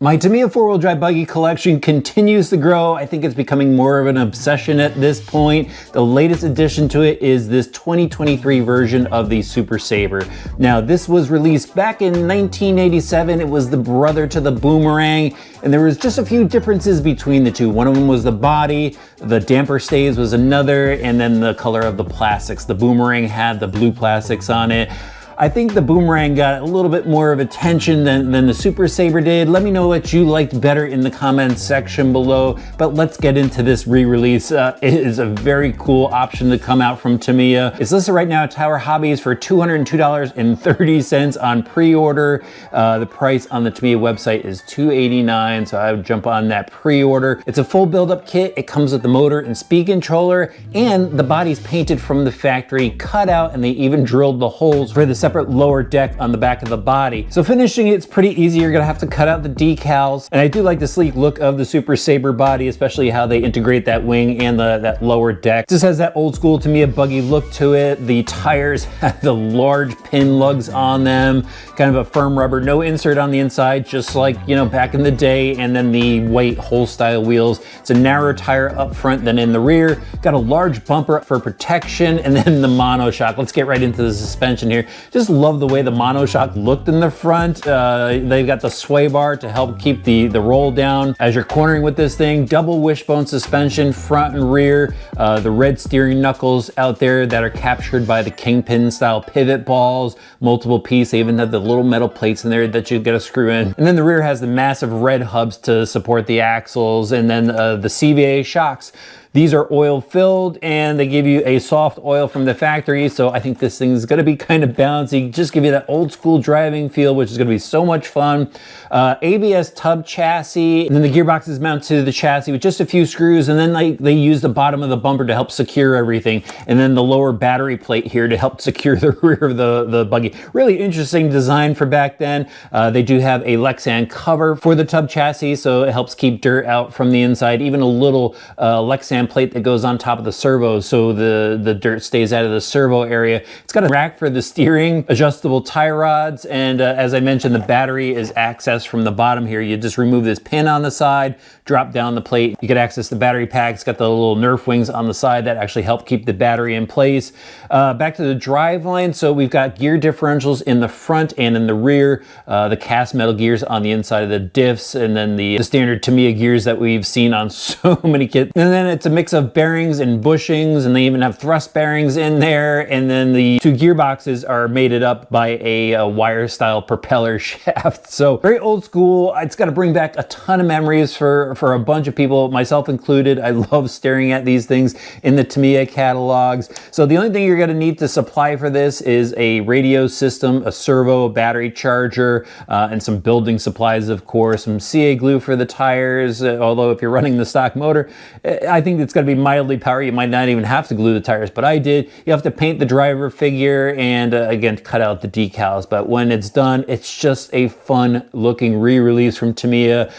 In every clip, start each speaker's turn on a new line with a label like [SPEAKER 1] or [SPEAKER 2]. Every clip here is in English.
[SPEAKER 1] My Tamiya four-wheel drive buggy collection continues to grow. I think it's becoming more of an obsession at this point. The latest addition to it is this 2023 version of the Super Sabre. Now, this was released back in 1987. It was the brother to the Boomerang, and there was just a few differences between the two. One of them was the body, the damper stays was another, and then the color of the plastics. The Boomerang had the blue plastics on it. I think the Boomerang got a little bit more of attention than the Super Sabre did. Let me know what you liked better in the comments section below, but let's get into this re-release. It is a very cool option to come out from Tamiya. It's listed right now at Tower Hobbies for $202.30 on pre-order. The price on the Tamiya website is $289, so I would jump on that pre-order. It's a full build-up kit. It comes with the motor and speed controller, and the body's painted from the factory, cut out, and they even drilled the holes for the separate lower deck on the back of the body. So finishing it's pretty easy. You're gonna have to cut out the decals. And I do like the sleek look of the Super Sabre body, especially how they integrate that wing and that lower deck. This has that old school Tamiya buggy look to it. The tires have the large pin lugs on them, kind of a firm rubber, no insert on the inside, just like, you know, back in the day. And then the white hole style wheels. It's a narrower tire up front than in the rear. Got a large bumper for protection, and then the monoshock. Let's get right into the suspension here. Just love the way the monoshock looked in the front. They've got the sway bar to help keep the roll down as you're cornering with this thing. Double wishbone suspension, front and rear. The red steering knuckles out there that are captured by the kingpin style pivot balls. Multiple piece. They even have the little metal plates in there that you gotta screw in. And then the rear has the massive red hubs to support the axles, and then the CVA shocks. These are oil filled, and they give you a soft oil from the factory, so I think this thing is gonna be kind of bouncy, just give you that old school driving feel, which is gonna be so much fun. ABS tub chassis, and then the gearbox is mounted to the chassis with just a few screws, and then they use the bottom of the bumper to help secure everything, and then the lower battery plate here to help secure the rear of the buggy. Really interesting design for back then. They do have a Lexan cover for the tub chassis, so it helps keep dirt out from the inside, even a little Lexan plate that goes on top of the servo, so the dirt stays out of the servo area. It's got a rack for the steering, adjustable tie rods, and as I mentioned, the battery is accessed from the bottom here. You just remove this pin on the side, drop down the plate. You can access the battery pack. It's got the little Nerf wings on the side that actually help keep the battery in place. Back to the drive line. So we've got gear differentials in the front and in the rear, the cast metal gears on the inside of the diffs, and then the standard Tamiya gears that we've seen on so many kits. And then it's a mix of bearings and bushings, and they even have thrust bearings in there. And then the two gearboxes are mated up by a wire style propeller shaft. So very old school. It's got to bring back a ton of memories for a bunch of people, myself included. I love staring at these things in the Tamiya catalogs. So the only thing you're going to need to supply for this is a radio system, a servo, a battery charger, and some building supplies, of course, some CA glue for the tires. Although if you're running the stock motor, I think it's going to be mildly powered. You might not even have to glue the tires, but I did. You have to paint the driver figure and again, cut out the decals. But when it's done, it's just a fun looking re-release from Tamiya.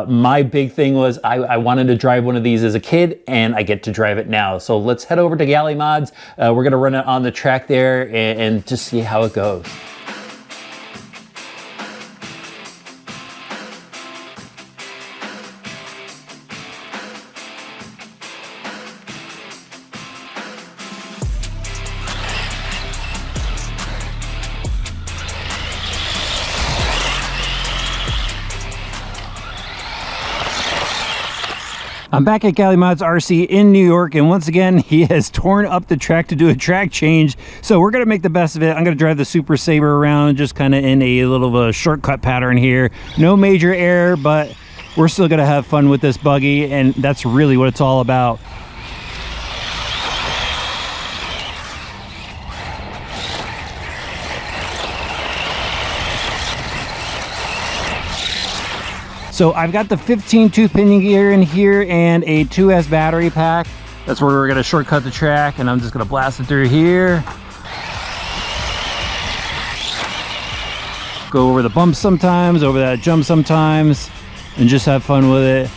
[SPEAKER 1] My big thing was I wanted to drive one of these as a kid, and I get to drive it now. So let's head over to Galley Mods. We're going to run it on the track there and just see how it goes. I'm back at Galley Mods RC in New York, and once again, he has torn up the track to do a track change. So we're gonna make the best of it. I'm gonna drive the Super Sabre around just kind of in a little of a shortcut pattern here. No major error, but we're still gonna have fun with this buggy, and that's really what it's all about. So I've got the 15 tooth pinion gear in here and a 2S battery pack. That's where we're gonna shortcut the track, and I'm just gonna blast it through here. Go over the bumps sometimes, over that jump sometimes, and just have fun with it.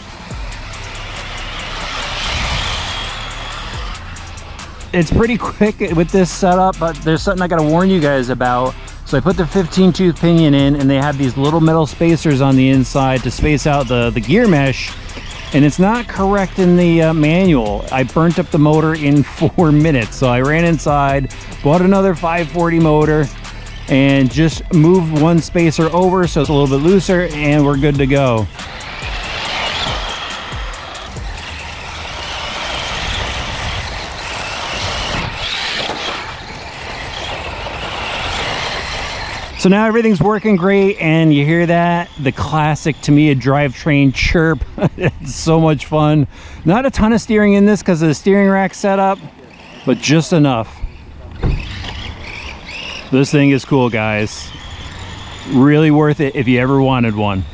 [SPEAKER 1] It's pretty quick with this setup, but there's something I gotta warn you guys about. So I put the 15 tooth pinion in, and they have these little metal spacers on the inside to space out the gear mesh, and it's not correct in the manual. I burnt up the motor in 4 minutes. So I ran inside, bought another 540 motor, and just moved one spacer over so it's a little bit looser, and we're good to go. So now everything's working great, and you hear that? The classic Tamiya drivetrain chirp. It's so much fun. Not a ton of steering in this because of the steering rack setup, but just enough. This thing is cool, guys. Really worth it if you ever wanted one.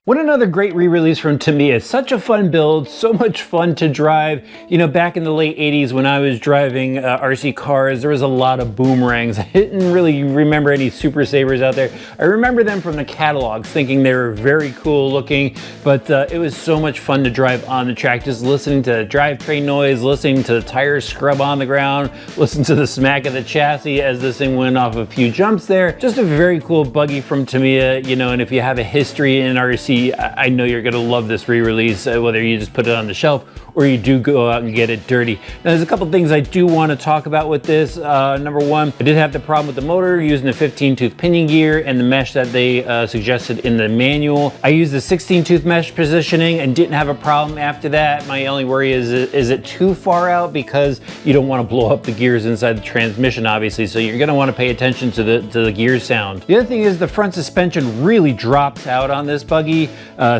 [SPEAKER 1] What another great re-release from Tamiya. Such a fun build, so much fun to drive. You know, back in the late 80s when I was driving RC cars, there was a lot of boomerangs. I didn't really remember any Super Sabres out there. I remember them from the catalogs, thinking they were very cool looking, but it was so much fun to drive on the track, just listening to drivetrain noise, listening to the tires scrub on the ground, listen to the smack of the chassis as this thing went off a few jumps there. Just a very cool buggy from Tamiya, you know, and if you have a history in RC, I know you're gonna love this re-release, whether you just put it on the shelf or you do go out and get it dirty. Now, there's a couple things I do want to talk about with this. Number one, I did have the problem with the motor using the 15 tooth pinion gear and the mesh that they suggested in the manual. I used the 16 tooth mesh positioning and didn't have a problem after that. My only worry is it too far out, because you don't want to blow up the gears inside the transmission, obviously, so you're going to want to pay attention to the gear sound. The other thing is the front suspension really drops out on this buggy,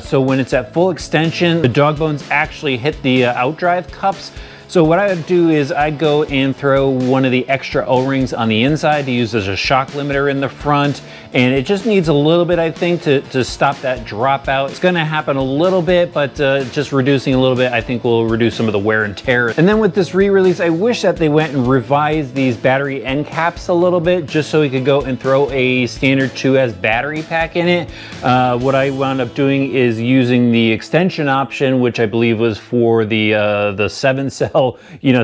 [SPEAKER 1] so when it's at full extension, the dog bones actually hit the outdrive cups. So what I would do is I'd go and throw one of the extra O-rings on the inside to use as a shock limiter in the front, and it just needs a little bit, I think, to stop that dropout. It's gonna happen a little bit, but just reducing a little bit, I think, will reduce some of the wear and tear. And then with this re-release, I wish that they went and revised these battery end caps a little bit, just so we could go and throw a standard 2S battery pack in it. What I wound up doing is using the extension option, which I believe was for the 7-cell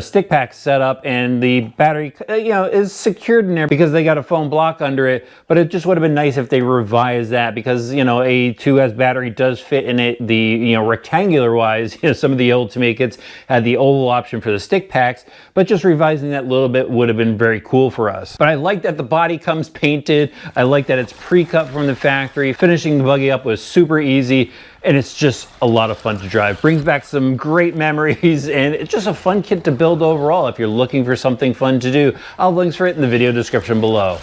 [SPEAKER 1] stick pack setup, and the battery is secured in there because they got a foam block under it. But it just would have been nice if they revised that, because a 2S battery does fit in it. The rectangular wise, some of the old Tamiya kits had the oval option for the stick packs, but just revising that a little bit would have been very cool for us. But I like that the body comes painted. I like that it's pre-cut from the factory. Finishing the buggy up was super easy, and it's just a lot of fun to drive. Brings back some great memories, and it's just a fun kit to build overall if you're looking for something fun to do. I'll have links for it in the video description below.